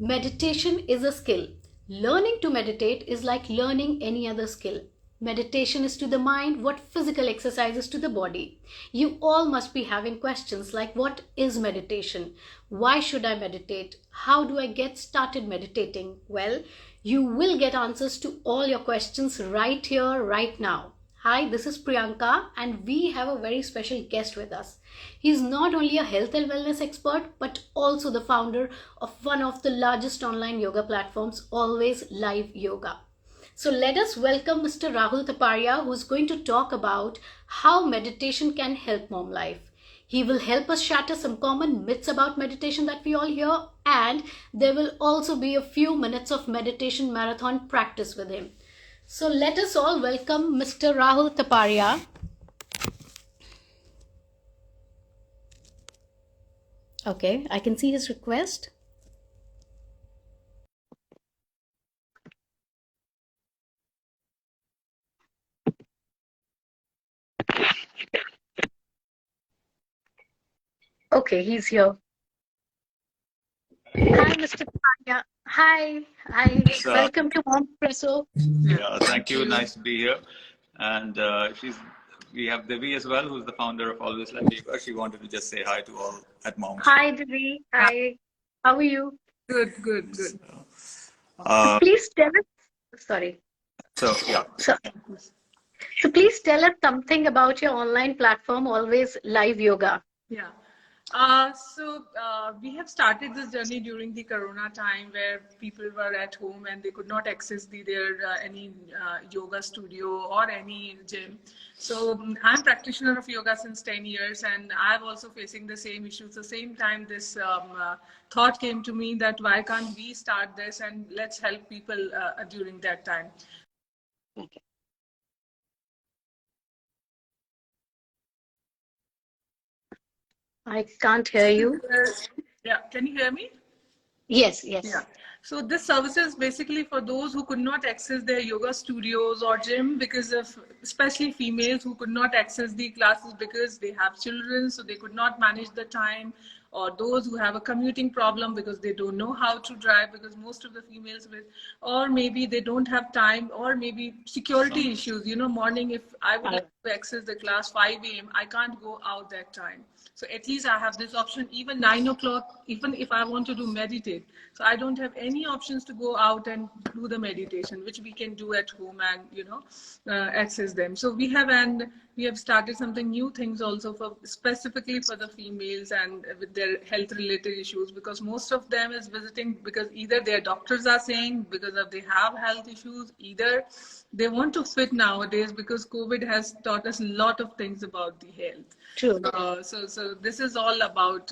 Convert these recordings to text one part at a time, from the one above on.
Meditation is a skill. Learning to meditate is like learning any other skill. Meditation is to the mind what physical exercise is to the body. You all must be having questions like, what is meditation? Why should I meditate? How do I get started meditating? Well, you will get answers to all your questions right here, right now. Hi, this is Priyanka, and we have a very special guest with us. He's not only a health and wellness expert, but also the founder of one of the largest online yoga platforms, Always Live Yoga. So let us welcome Mr. Rahul Taparia, who's going to talk about how meditation can help mom life. He will help us shatter some common myths about meditation that we all hear, and there will also be a few minutes of meditation marathon practice with him. So let us all welcome Mr. Rahul Taparia. Okay, I can see his request. Okay, he's here. Hi, Mr. Taparia. Hi. Welcome to Mom Presso. Yeah, thank you. Nice to be here. And we have Devi as well, who's the founder of AlwaysLiveYoga. She wanted to just say hi to all at Mom. Hi, Devi. Hi. How are you? Good. So please tell us. Sorry. So yeah. So please tell us something about your online platform, Always Live Yoga. Yeah. We have started this journey during the Corona time where people were at home and they could not access any yoga studio or any gym. So I'm a practitioner of yoga since 10 years, and I'm also facing the same issues. The same time, this thought came to me that why can't we start this and let's help people during that time. Okay. I can't hear you. Yeah, can you hear me? Yes. Yeah. So this service is basically for those who could not access their yoga studios or gym because of, especially females who could not access the classes because they have children, so they could not manage the time, or those who have a commuting problem because they don't know how to drive, because most of the females or maybe they don't have time, or maybe security issues. Morning, if I would like to access the class 5 a.m., I can't go out that time. So at least I have this option, even 9 o'clock, even if I want to do meditate. So I don't have any options to go out and do the meditation, which we can do at home and, access them. So we have started something new things also specifically for the females and with their health related issues, because most of them is visiting because either their doctors are saying because of they have health issues, either they want to fit nowadays because COVID has taught us a lot of things about the health. True. So this is all about,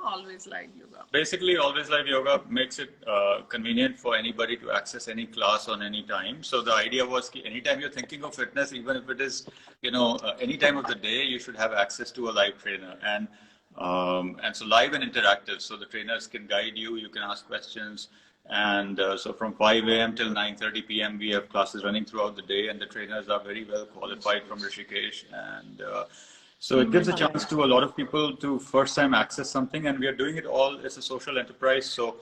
Always Live Yoga. Basically, Always Live Yoga makes it convenient for anybody to access any class on any time. So the idea was anytime you're thinking of fitness, even if it is, any time of the day, you should have access to a live trainer. And so live and interactive. So the trainers can guide you, you can ask questions. And so from 5 a.m. till 9:30 p.m. we have classes running throughout the day, and the trainers are very well qualified from Rishikesh. And so it gives a chance to a lot of people to first time access something, and we are doing it all as a social enterprise, so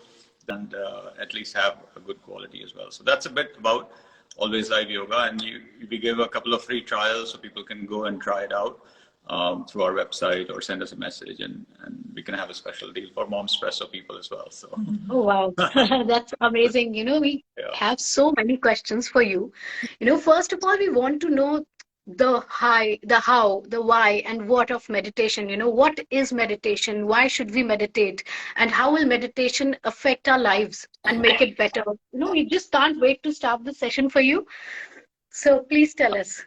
and at least have a good quality as well. So that's a bit about Always Live Yoga, and we give a couple of free trials so people can go and try it out through our website or send us a message, and we can have a special deal for Mom's Presso people as well. So Oh, wow. That's amazing. We have so many questions for you. First of all, we want to know the how, the why, and what of meditation. What is meditation? Why should we meditate? And how will meditation affect our lives and make it better? We just can't wait to start the session for you. So please tell us.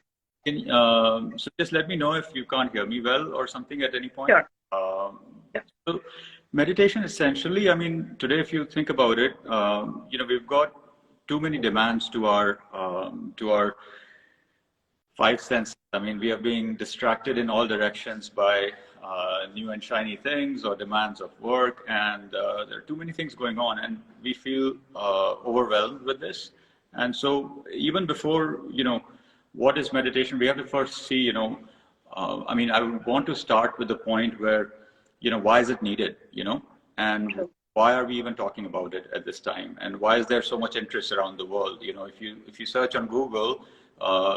So just let me know if you can't hear me well or something at any point. Sure. So meditation essentially, today if you think about it, we've got too many demands to our five senses. We are being distracted in all directions by new and shiny things or demands of work, and there are too many things going on, and we feel overwhelmed with this. And so even before, what is meditation, we have to first see, I would want to start with the point where, why is it needed, and why are we even talking about it at this time? And why is there so much interest around the world? You know, if you search on Google,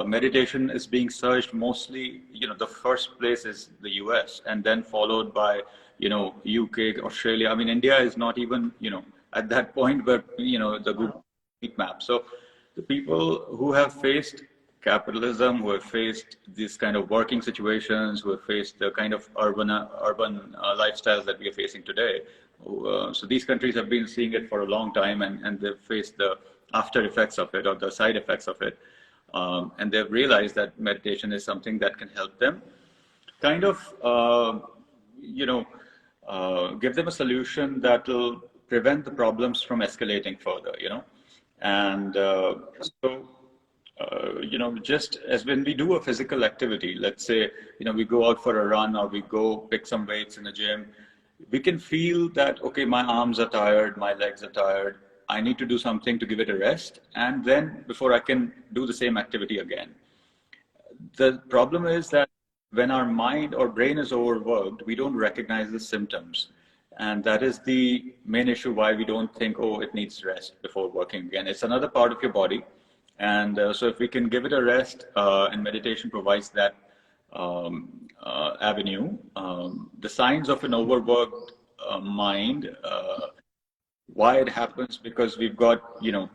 meditation is being searched mostly, you know, the first place is the US, and then followed by, you know, UK, Australia. I mean, India is not even, you know, at that point, but, you know, the Google heat map. So the people who have faced capitalism, who have faced these kind of working situations, who have faced the kind of urban lifestyles that we are facing today. So these countries have been seeing it for a long time, and they've faced the after effects of it, or the side effects of it. And they've realized that meditation is something that can help them kind of, you know, give them a solution that will prevent the problems from escalating further, you know. And you know, just as when we do a physical activity, let's say, you know, we go out for a run or we go pick some weights in the gym, we can feel that, okay, my arms are tired, my legs are tired, I need to do something to give it a rest, and then before I can do the same activity again. The problem is that when our mind or brain is overworked, we don't recognize the symptoms. And that is the main issue why we don't think, oh, it needs rest before working again. It's another part of your body. And so if we can give it a rest, and meditation provides that avenue, the signs of an overworked mind, why it happens, because we've got, you know,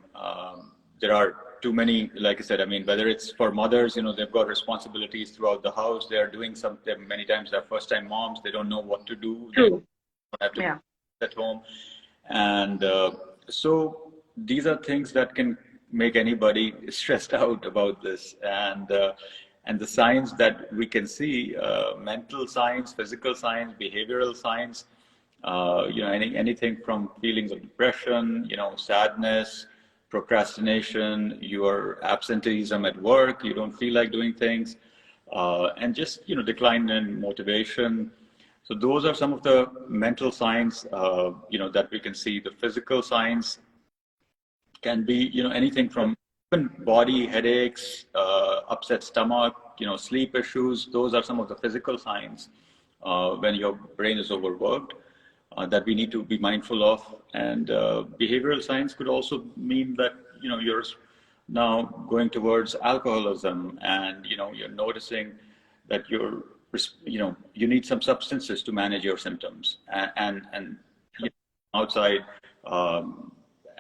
there are too many, like I said, I mean, whether it's for mothers, you know, they've got responsibilities throughout the house, they are doing something, many times they're first time moms, they don't know what to do. True. They have to at home. And so these are things that can make anybody stressed out about this. And the signs that we can see, mental signs, physical signs, behavioral signs, you know, anything from feelings of depression, you know, sadness, procrastination, your absenteeism at work, you don't feel like doing things, and just, you know, decline in motivation. So those are some of the mental signs, you know, that we can see. The physical signs can be, you know, anything from even body headaches, upset stomach, you know, sleep issues. Those are some of the physical signs when your brain is overworked that we need to be mindful of. And behavioral signs could also mean that, you know, you're now going towards alcoholism, and, you know, you're noticing that you're, you know, you need some substances to manage your symptoms, and you know, outside.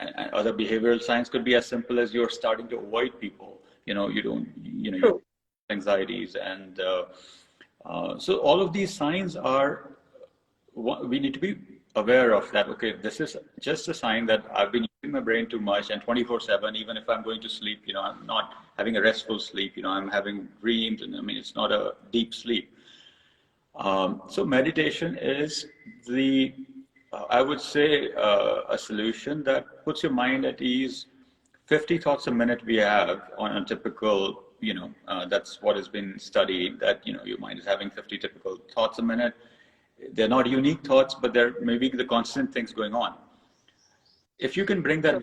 And other behavioral signs could be as simple as you're starting to avoid people. You know, you don't, you know, you have anxieties, and so all of these signs are, we need to be aware of that. Okay, this is just a sign that I've been using my brain too much, and 24/7, even if I'm going to sleep, you know, I'm not having a restful sleep. You know, I'm having dreams, and I mean, it's not a deep sleep. So meditation is the I would say a solution that puts your mind at ease. 50 thoughts a minute we have on a typical, you know, that's what has been studied, that, you know, your mind is having 50 typical thoughts a minute. They're not unique thoughts, but they're maybe the constant things going on. If you can bring that down,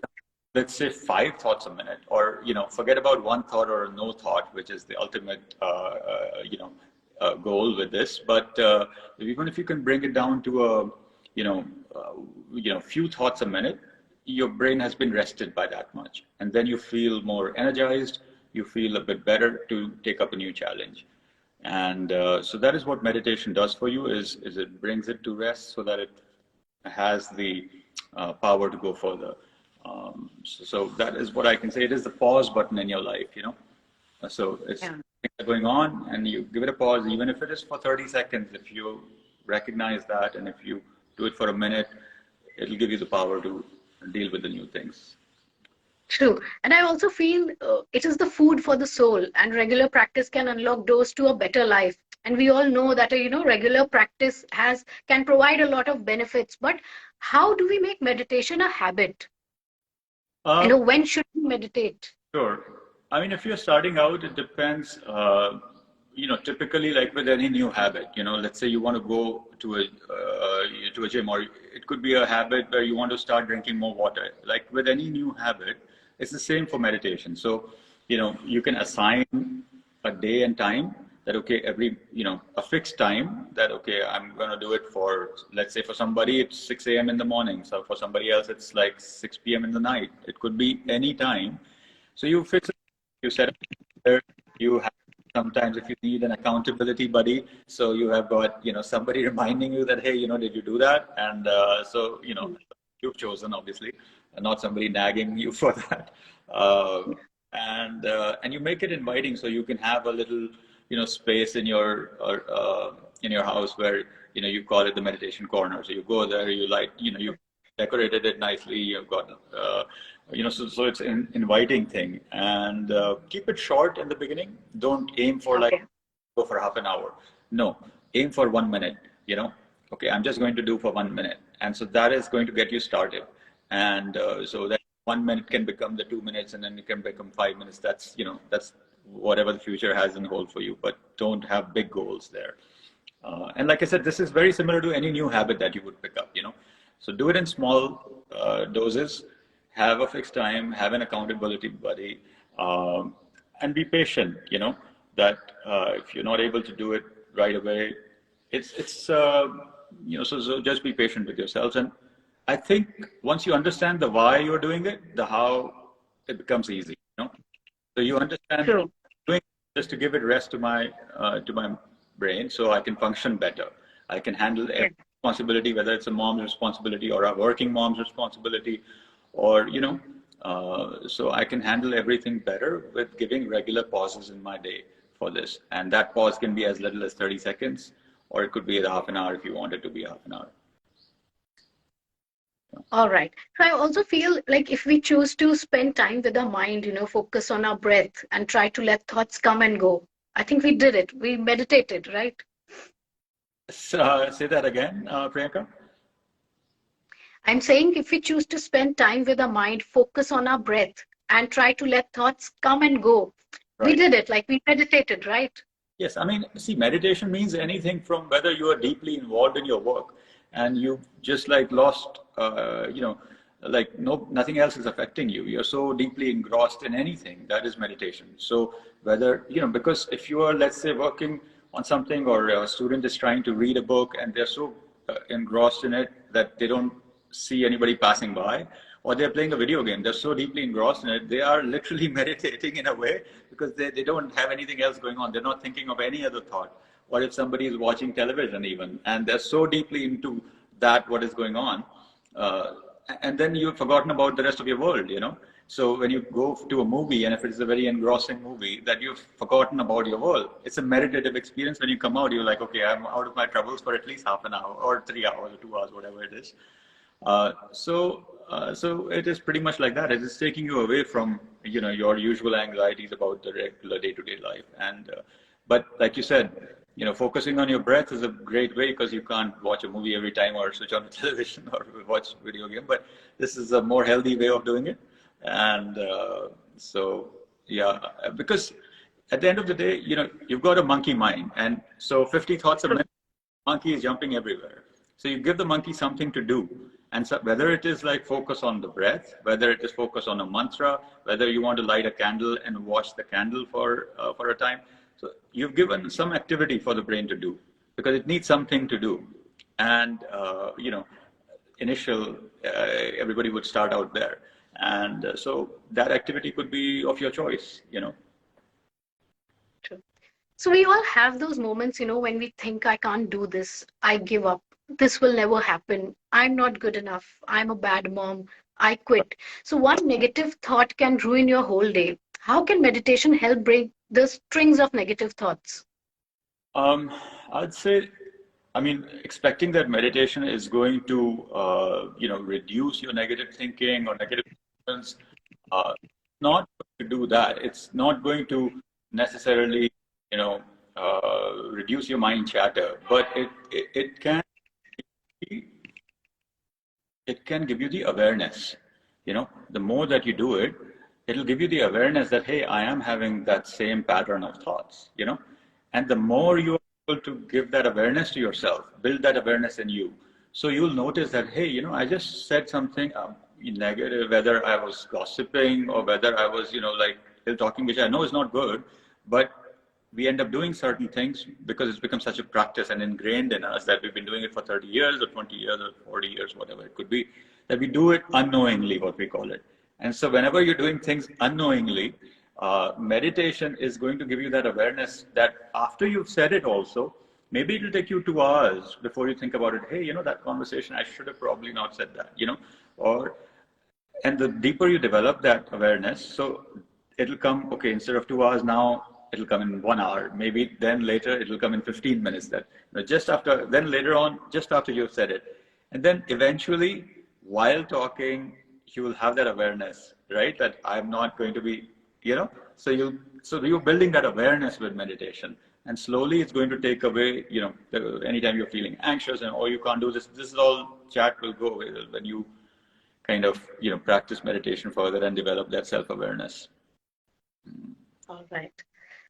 let's say 5 thoughts a minute, or, you know, forget about one thought or no thought, which is the ultimate, you know, goal with this. But even if you can bring it down to a, you know, few thoughts a minute, your brain has been rested by that much, and then you feel more energized. You feel a bit better to take up a new challenge, and so that is what meditation does for you. Is it brings it to rest so that it has the power to go further. So that is what I can say. It is the pause button in your life, you know. So it's going on, and you give it a pause, even if it is for 30 seconds. If you recognize that, and if you do it for a minute, it'll give you the power to deal with the new things. True. And I also feel it is the food for the soul, and regular practice can unlock doors to a better life. And we all know that, you know, regular practice can provide a lot of benefits. But how do we make meditation a habit? You know, when should we meditate? Sure. I mean, if you're starting out, it depends. You know, typically, like with any new habit, you know, let's say you want to go to a gym, or it could be a habit where you want to start drinking more water. Like with any new habit, it's the same for meditation. So, you know, you can assign a day and time that, okay, every, a fixed time that, okay, I'm going to do it for, let's say for somebody, it's 6 a.m. in the morning. So for somebody else, it's like 6 p.m. in the night. It could be any time. So you fix it, you set up, you have sometimes if you need an accountability buddy, so you have got, somebody reminding you that, hey, did you do that? And so, you've chosen, obviously, and not somebody nagging you for that. And you make it inviting, so you can have a little, space in your house where, you call it the meditation corner. So you go there, you light, you decorated it nicely. You've got, so it's an inviting thing, and keep it short in the beginning. Don't aim for go for half an hour. No, aim for 1 minute, okay, I'm just going to do for 1 minute. And so that is going to get you started. And so that 1 minute can become the 2 minutes, and then it can become 5 minutes. That's, that's whatever the future has in hold for you, but don't have big goals there. And like I said, this is very similar to any new habit that you would pick up, So do it in small doses, have a fixed time, have an accountability buddy, and be patient, that if you're not able to do it right away, so just be patient with yourselves. And I think once you understand the why you're doing it, the how, it becomes easy, So you understand doing it just to give it rest to my brain, so I can function better. I can handle every responsibility, whether it's a mom's responsibility or a working mom's responsibility, or, so I can handle everything better with giving regular pauses in my day for this. And that pause can be as little as 30 seconds, or it could be a half an hour if you want it to be half an hour. All right. So I also feel like if we choose to spend time with our mind, focus on our breath and try to let thoughts come and go, I think we did it. We meditated, right? Say that again, Priyanka. I'm saying if we choose to spend time with our mind, focus on our breath and try to let thoughts come and go, we did it. Like we meditated, right? Yes. I mean, see, meditation means anything from whether you are deeply involved in your work and you just like lost, like nothing else is affecting you. You're so deeply engrossed in anything, that is meditation. So whether, because if you are, let's say, working on something, or a student is trying to read a book and they're so engrossed in it that they don't see anybody passing by, or they're playing a video game, they're so deeply engrossed in it, they are literally meditating in a way, because they don't have anything else going on. They're not thinking of any other thought. Or if somebody is watching television even, and they're so deeply into that, what is going on, and then you've forgotten about the rest of your world, So when you go to a movie, and if it's a very engrossing movie, that you've forgotten about your world. It's a meditative experience. When you come out, you're like, okay, I'm out of my troubles for at least half an hour, or 3 hours, or 2 hours, whatever it is. So it is pretty much like that. It is taking you away from, your usual anxieties about the regular day-to-day life. And, but like you said, focusing on your breath is a great way, because you can't watch a movie every time or switch on the television or watch a video game, but this is a more healthy way of doing it. And so, yeah, because at the end of the day, you've got a monkey mind. And so 50 thoughts a minute, monkey is jumping everywhere. So you give the monkey something to do. And so whether it is like focus on the breath, whether it is focus on a mantra, whether you want to light a candle and watch the candle for a time. So you've given some activity for the brain to do, because it needs something to do. And, everybody would start out there. And so that activity could be of your choice, True. So we all have those moments, when we think, I can't do this, I give up, this will never happen, I'm not good enough, I'm a bad mom, I quit. So one negative thought can ruin your whole day. How can meditation help break the strings of negative thoughts? I'd say, expecting that meditation is going to, reduce your negative thinking or negative emotions, not going to do that. It's not going to necessarily, reduce your mind chatter, but it can give you the awareness. The more that you do it, it'll give you the awareness that, hey, I am having that same pattern of thoughts, and the more you are able to give that awareness to yourself, build that awareness in you. So you'll notice that, hey, I just said something negative, whether I was gossiping or whether I was, like ill talking, which I know is not good, but we end up doing certain things because it's become such a practice and ingrained in us that we've been doing it for 30 years or 20 years or 40 years, whatever it could be, that we do it unknowingly, what we call it. And so whenever you're doing things unknowingly, meditation is going to give you that awareness that after you've said it also, maybe it'll take you 2 hours before you think about it. Hey, that conversation, I should have probably not said that, and the deeper you develop that awareness, so it'll come, okay, instead of 2 hours now, it'll come in 1 hour. Maybe then later it'll come in 15 minutes. Then later on, just after you've said it. And then eventually, while talking, you will have that awareness, right? That I'm not going to be, so you're building that awareness with meditation. And slowly it's going to take away, anytime you're feeling anxious and, oh, you can't do this, this is all chat will go away when you kind of, practice meditation further and develop that self-awareness. All right.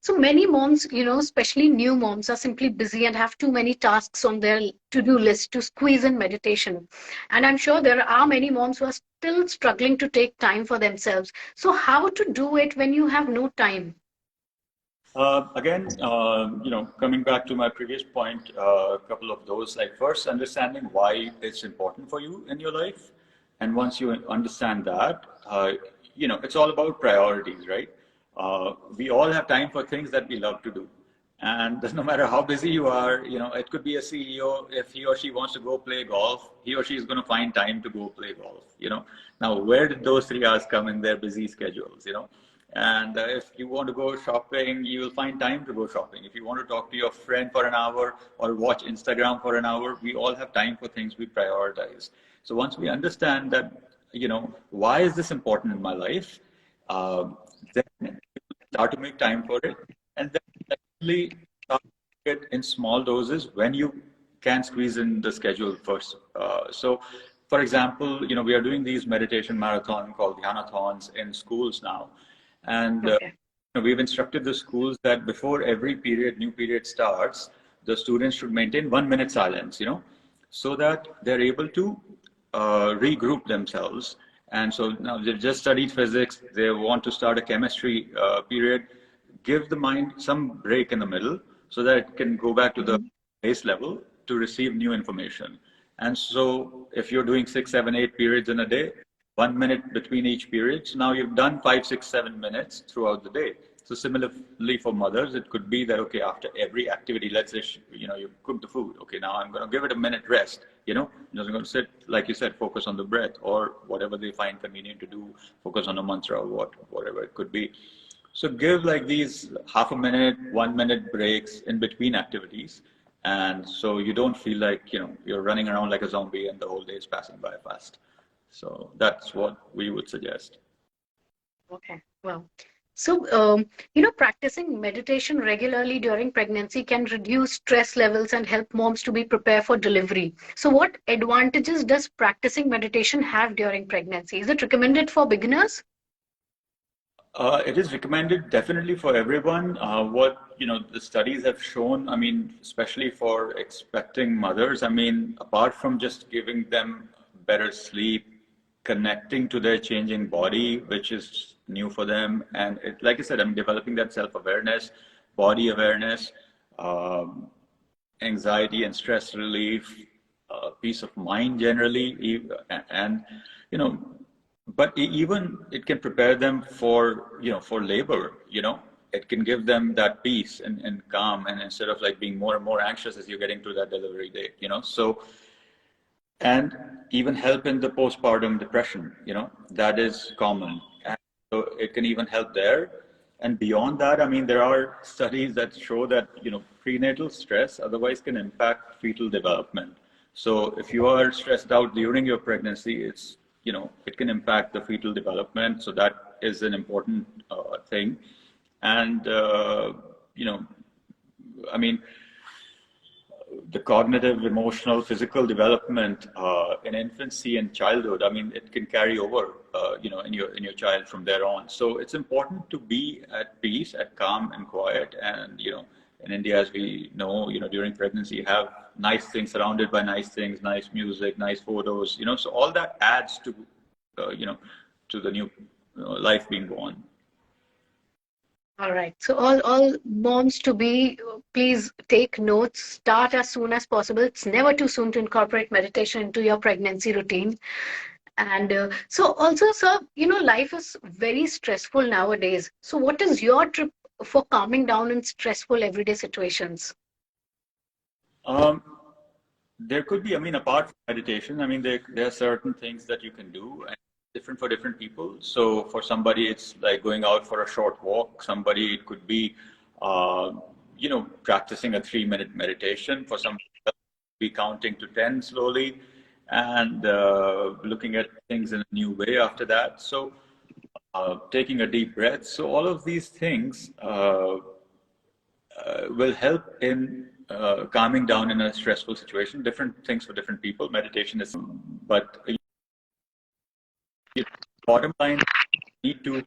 So many moms, especially new moms, are simply busy and have too many tasks on their to-do list to squeeze in meditation. And I'm sure there are many moms who are still struggling to take time for themselves. So how to do it when you have no time? Again, coming back to my previous point, a couple of those, like first understanding why it's important for you in your life. And once you understand that, it's all about priorities, right? We all have time for things that we love to do. And no matter how busy you are, it could be a CEO, if he or she wants to go play golf, he or she is going to find time to go play golf, Now, where did those 3 hours come in their busy schedules, And if you want to go shopping, you will find time to go shopping. If you want to talk to your friend for an hour or watch Instagram for an hour, we all have time for things we prioritize. So once we understand that, why is this important in my life, then start to make time for it. And then actually start to get in small doses when you can squeeze in the schedule first. So, for example, we are doing these meditation marathon called dhyanathons in schools now. And we've instructed the schools that before every new period starts, the students should maintain 1 minute silence, so that they're able to regroup themselves. And so now they've just studied physics, they want to start a chemistry period, give the mind some break in the middle so that it can go back to the base level to receive new information. And so if you're doing 6, 7, 8 periods in a day, 1 minute between each period, so now you've done 5, 6, 7 minutes throughout the day. So similarly for mothers, it could be that, okay, after every activity, let's say, you cook the food. Okay, now I'm going to give it a minute rest, I'm going to sit, like you said, focus on the breath or whatever they find convenient to do, focus on a mantra or whatever it could be. So give like these half a minute, 1 minute breaks in between activities. And so you don't feel like, you're running around like a zombie and the whole day is passing by fast. So that's what we would suggest. Okay, well. So, practicing meditation regularly during pregnancy can reduce stress levels and help moms to be prepared for delivery. So what advantages does practicing meditation have during pregnancy? Is it recommended for beginners? It is recommended definitely for everyone. What, the studies have shown, especially for expecting mothers, apart from just giving them better sleep, connecting to their changing body, which is new for them. And like I said, I'm developing that self-awareness, body awareness, anxiety and stress relief, peace of mind generally. And, but even it can prepare them for, for labor, it can give them that peace and calm. And instead of like being more and more anxious as you're getting to that delivery date, so, and even help in the postpartum depression, that is common. And so it can even help there. And beyond that, there are studies that show that, prenatal stress otherwise can impact fetal development. So if you are stressed out during your pregnancy, it's, it can impact the fetal development. So that is an important thing. And, the cognitive, emotional, physical development in infancy and childhood, it can carry over, in your child from there on. So it's important to be at peace, at calm and quiet. And, in India, as we know, during pregnancy, you have nice things surrounded by nice things, nice music, nice photos, so all that adds to, to the new life being born. All right. So all moms to be, please take notes. Start as soon as possible. It's never too soon to incorporate meditation into your pregnancy routine. And so also, sir, life is very stressful nowadays. So what is your trip for calming down in stressful everyday situations? Um, there could be, I mean, apart from meditation, I mean, there are certain things that you can do and different for different people. So for somebody, it's like going out for a short walk. Somebody, it could be, uh, practicing a 3-minute meditation. For some, be counting to 10 slowly and looking at things in a new way after that. So taking a deep breath. So all of these things will help in calming down in a stressful situation. Different things for different people. Meditation is, but bottom line, need to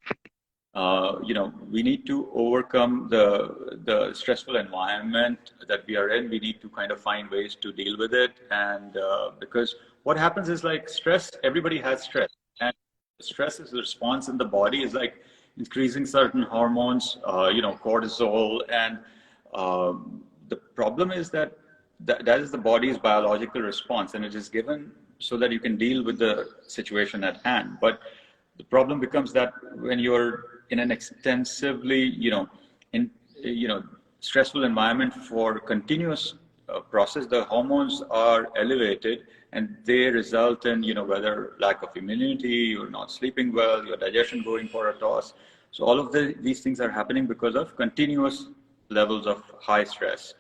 we need to overcome the stressful environment that we are in. We need to kind of find ways to deal with it, and because what happens is like stress. Everybody has stress, and stress is the response in the body is like increasing certain hormones, cortisol, and the problem is that is the body's biological response, and it is given so that you can deal with the situation at hand. But the problem becomes that when you're in an extensively, stressful environment for continuous process, the hormones are elevated, and they result in, whether lack of immunity, you're not sleeping well, your digestion going for a toss. So all of these things are happening because of continuous levels of high stress.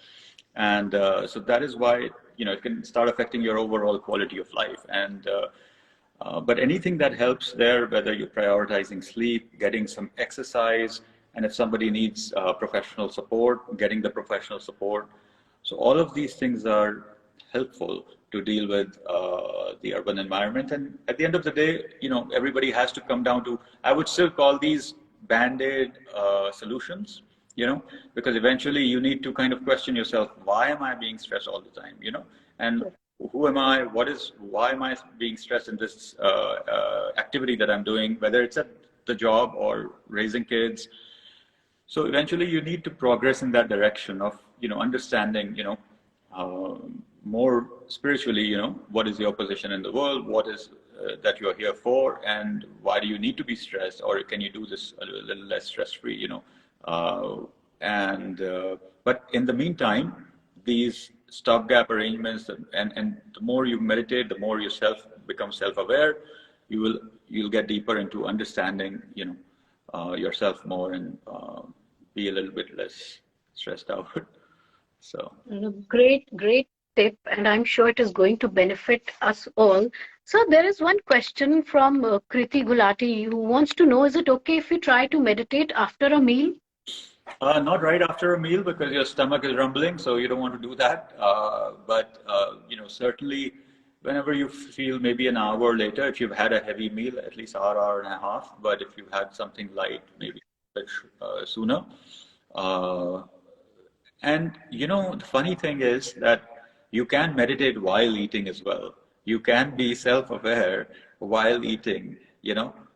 And so that is why, it can start affecting your overall quality of life. And but anything that helps there, whether you're prioritizing sleep, getting some exercise, and if somebody needs professional support, getting the professional support. So all of these things are helpful to deal with the urban environment. And at the end of the day, everybody has to come down to, I would still call these band-aid solutions, because eventually you need to kind of question yourself, why am I being stressed all the time, and who am I? Why am I being stressed in this activity that I'm doing, whether it's at the job or raising kids? So eventually you need to progress in that direction of, understanding, more spiritually, what is your position in the world? What is that you're here for? And why do you need to be stressed? Or can you do this a little less stress-free, but in the meantime, these stopgap arrangements, and the more you meditate, the more you become self-aware, you'll get deeper into understanding, yourself more, and be a little bit less stressed out. So Great tip, and I'm sure it is going to benefit us all. So there is one question from Kriti Gulati who wants to know, is it okay if we try to meditate after a meal? Not right after a meal, because your stomach is rumbling, so you don't want to do that. But certainly, whenever you feel, maybe an hour later, if you've had a heavy meal, at least hour and a half. But if you've had something light, maybe a bit sooner. And the funny thing is that you can meditate while eating as well. You can be self-aware while eating,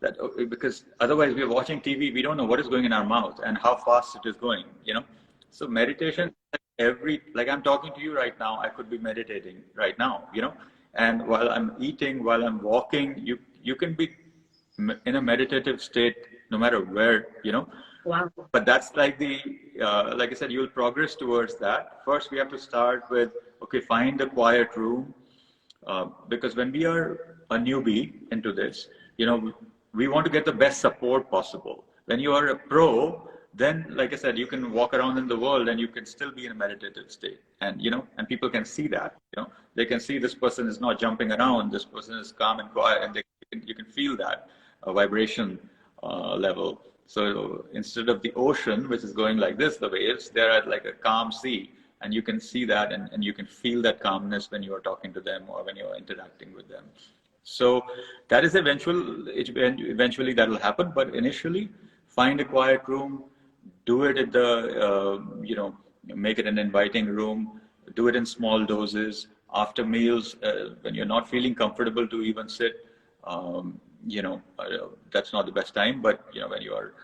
that, because otherwise we're watching TV, we don't know what is going in our mouth and how fast it is going, So meditation, like I'm talking to you right now, I could be meditating right now, and while I'm eating, while I'm walking, you can be in a meditative state no matter where, Wow. But that's like like I said, you'll progress towards that. First, we have to start with, okay, find a quiet room. Because when we are a newbie into this, we want to get the best support possible. When you are a pro, then, like I said, you can walk around in the world and you can still be in a meditative state. And, and people can see that, they can see this person is not jumping around, this person is calm and quiet, and you can feel that vibration level. So instead of the ocean, which is going like this, the waves, they're at like a calm sea. And you can see that, and you can feel that calmness when you are talking to them or when you're interacting with them. So that is eventually that will happen. But initially, find a quiet room, do it at make it an inviting room, do it in small doses. After meals, when you're not feeling comfortable to even sit, that's not the best time. But when you are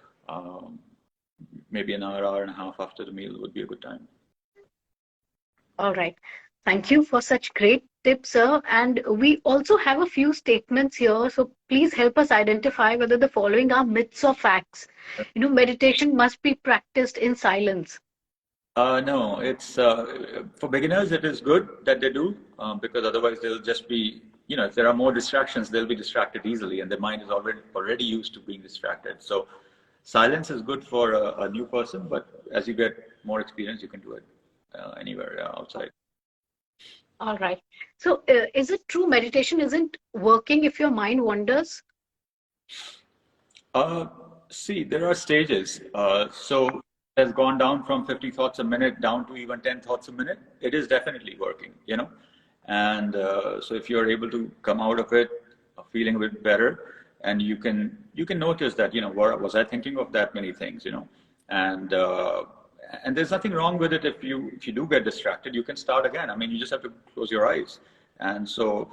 maybe an hour, hour and a half after the meal would be a good time. All right. Thank you for such great tips, sir. And we also have a few statements here. So please help us identify whether the following are myths or facts. Meditation must be practiced in silence. No, it's for beginners. It is good that they do because otherwise they'll just be, if there are more distractions, they'll be distracted easily, and their mind is already used to being distracted. So silence is good for a new person, but as you get more experience, you can do it anywhere outside. All right. So is it true meditation isn't working if your mind wanders? See, there are stages. So it has gone down from 50 thoughts a minute down to even 10 thoughts a minute. It is definitely working, And so if you're able to come out of it feeling a bit better, and you can notice that, was I thinking of that many things, and there's nothing wrong with it. If you do get distracted, you can start again. I mean, you just have to close your eyes. And so,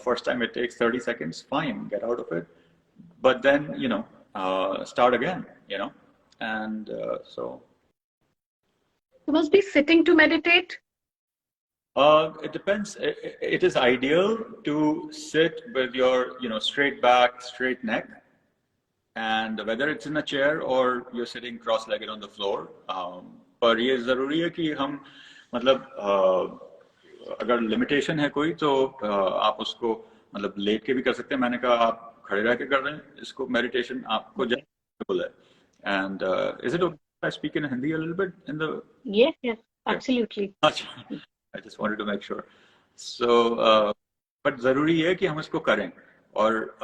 first time it takes 30 seconds, fine, get out of it. But then, start again, and so. You must be sitting to meditate. It depends. It is ideal to sit with your, straight back, straight neck, and whether it's in a chair or you're sitting cross-legged on the floor. पर ये ज़रूरी है कि हम मतलब अगर limitation है कोई तो आप उसको मतलब लेट के भी कर सकते हैं. मैंने कहा आप खड़े रह के कर रहे हैं इसको meditation आपको जैसे है. And is it okay if I speak in Hindi a little bit in the? Yes, absolutely. I just wanted to make sure. So, but ज़रूरी है कि हम इसको करें और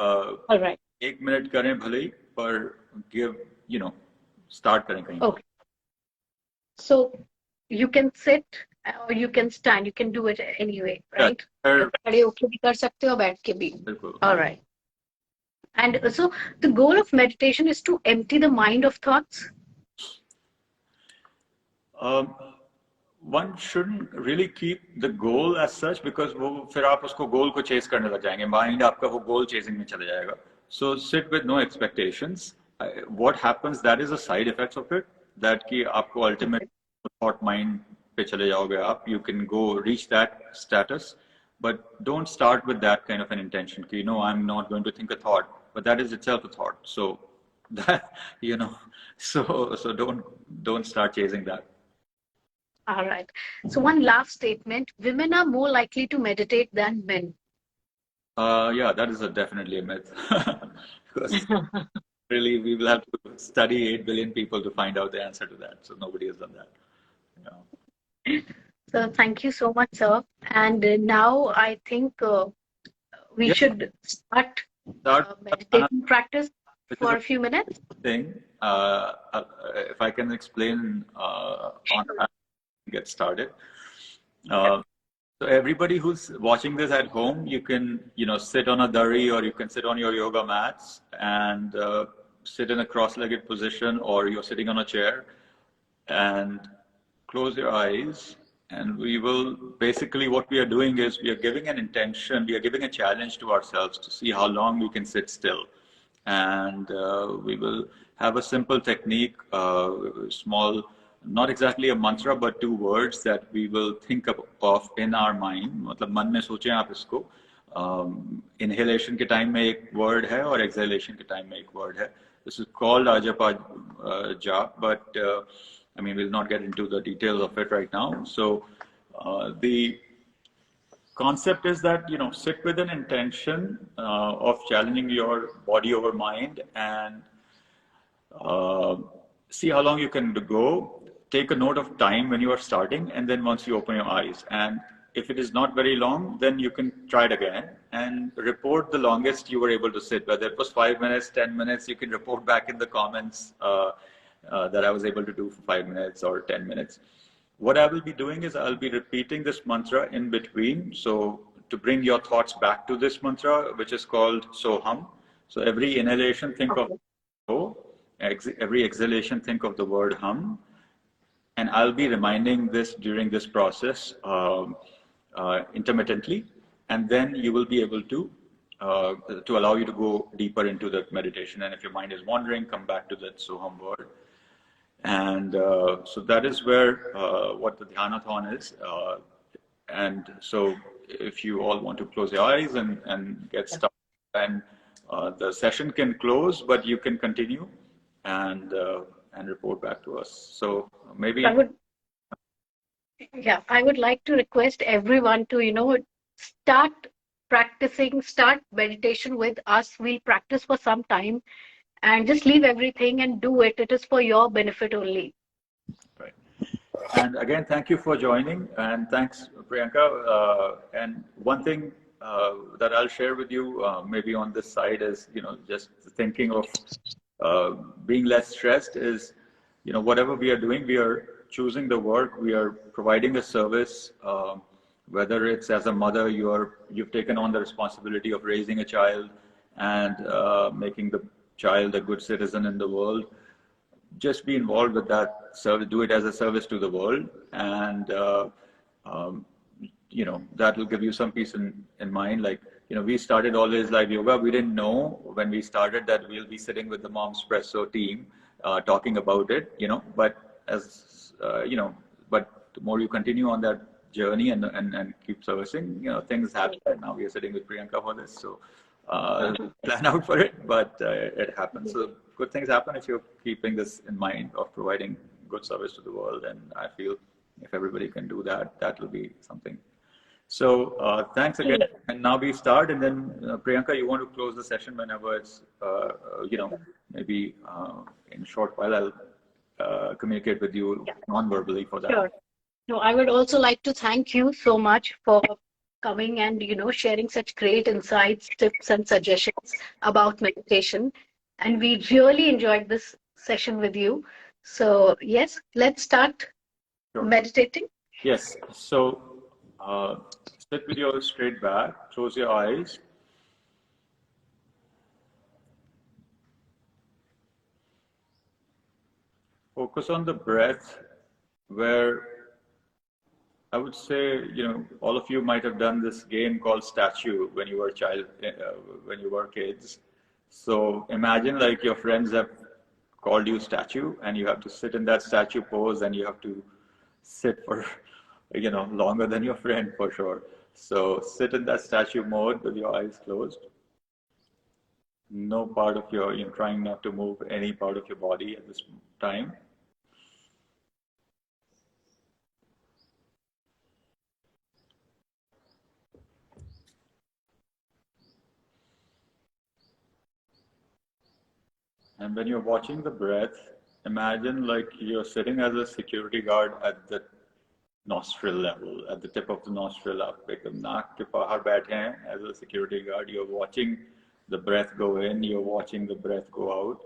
all right. 1 minute करें भले ही पर give start करें कहीं. Okay. So you can sit or you can stand. You can do it anyway, right? खड़े होके भी कर सकते हो, बैठ के भी. बिल्कुल. All right. And so the goal of meditation is to empty the mind of thoughts. One shouldn't really keep the goal as such because वो फिर आप उसको goal को chase करने लग जाएंगे. Mind आपका वो goal chasing में चले जाएगा. So sit with no expectations. What happens, that is a side effects of it. That कि आपको ultimate thought mind पे चले जाओगे आप. You can go reach that status, but don't start with that kind of an intention. कि I'm not going to think a thought, but that is itself a thought. So that so don't start chasing that. All right. So one last statement: women are more likely to meditate than men. Yeah, that is definitely a myth. Because really, we will have to study 8 billion people to find out the answer to that. So nobody has done that. So thank you so much, sir. And now I think we should start meditation practice for a few minutes. If I can explain on that, get started. So everybody who's watching this at home, you can, sit on a dhari or you can sit on your yoga mats and sit in a cross-legged position, or you're sitting on a chair and close your eyes. And we will basically, what we are doing is we are giving an intention, we are giving a challenge to ourselves to see how long we can sit still. And we will have a simple technique, small, not exactly a mantra, but 2 words that we will think of in our mind. मतलब मन में सोचें आप इसको. Inhalation के time में एक word है और exhalation के time में एक word है. This is called Ajapa Jap, but I mean, we'll not get into the details of it right now. So the concept is that, sit with an intention of challenging your body over mind and see how long you can go. Take a note of time when you are starting, and then once you open your eyes. And if it is not very long, then you can try it again and report the longest you were able to sit. Whether it was 5 minutes, 10 minutes, you can report back in the comments that I was able to do for 5 minutes or 10 minutes. What I will be doing is I'll be repeating this mantra in between. So to bring your thoughts back to this mantra, which is called Soham. So every inhalation, think of So. Every exhalation, think of the word Hum. And I'll be reminding this during this process intermittently. And then you will be able to allow you to go deeper into that meditation. And if your mind is wandering, come back to that Soham word. And so that is where what the dhyanathon is. And so if you all want to close your eyes and get started, and the session can close, but you can continue and report back to us. So maybe I would like to request everyone to start practicing, start meditation with us. We'll practice for some time and just leave everything and do it. It is for your benefit only. Right. And again, thank you for joining, and thanks, Priyanka. And one thing that I'll share with you, maybe on this side, is just thinking of being less stressed. Is whatever we are doing, we are choosing the work, we are providing a service. Whether it's as a mother, you've taken on the responsibility of raising a child and making the child a good citizen in the world. Just be involved with that service, do it as a service to the world, and that will give you some peace in mind. Like, we started Always Live Yoga. We didn't know when we started that we'll be sitting with the Mom's Presso team talking about it, but but the more you continue on that journey and keep servicing, things happen. Now we are sitting with Priyanka for this, so plan out for it, but it happens. So good things happen if you're keeping this in mind of providing good service to the world. And I feel if everybody can do that, that will be something. So thanks again. And now we start, and then Priyanka, you want to close the session whenever it's, maybe in a short while I'll communicate with you non-verbally for that. Sure. No, I would also like to thank you so much for coming and sharing such great insights, tips, and suggestions about meditation. And we really enjoyed this session with you. So yes, let's start meditating. Yes. So sit with your straight back, close your eyes. Focus on the breath, where I would say, all of you might have done this game called Statue when you were when you were kids. So imagine like your friends have called you statue, and you have to sit in that statue pose, and you have to sit for, longer than your friend for sure. So sit in that statue mode with your eyes closed. No part of you're trying not to move any part of your body at this time. And when you're watching the breath, imagine like you're sitting as a security guard at the nostril level, at the tip of the nostril up, एकदम नाक के बाहर बैठे हैं as a security guard. You're watching the breath go in, you're watching the breath go out.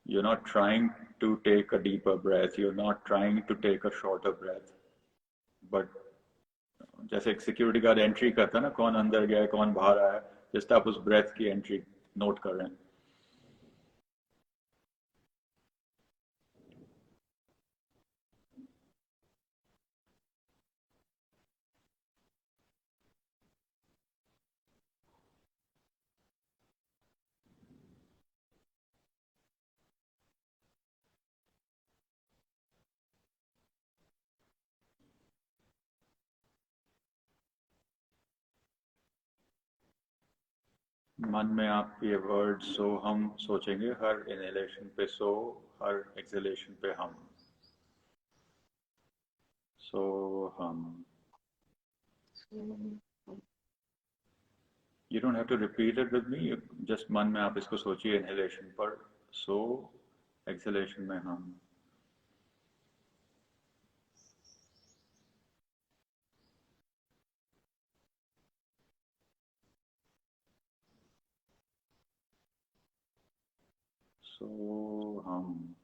You're not trying to take a deeper breath, you're not trying to take a shorter breath. But जैसे एक security guard entry करता है ना, कौन अंदर गया है, कौन बाहर आया, just आप उस breath की entry note कर रहे हैं. मन में आप ये वर्ड सो हम सोचेंगे, हर इनहेलेशन पे सो, हर एक्सहेलेशन पे हम. सो हम. You don't have to repeat it with me. Just मन में आप इसको सोचिए इनहेलेशन पर सो, एक्सहेलेशन में हम. सो हम.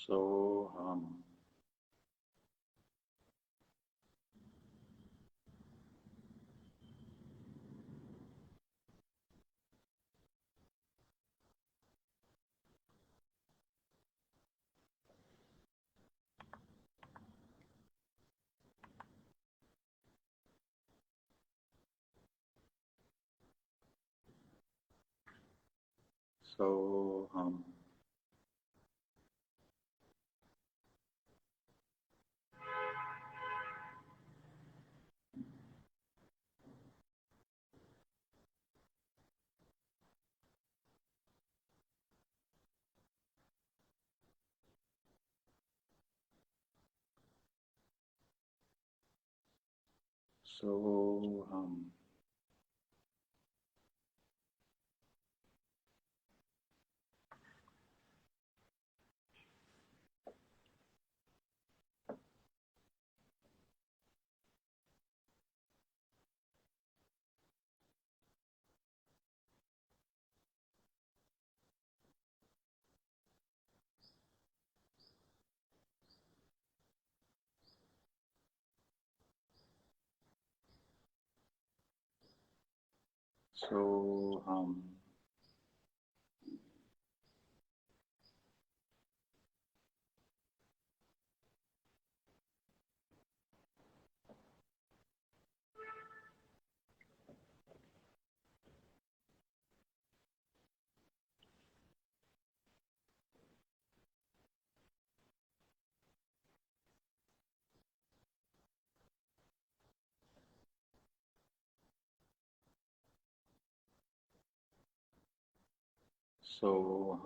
सो हम. So so so so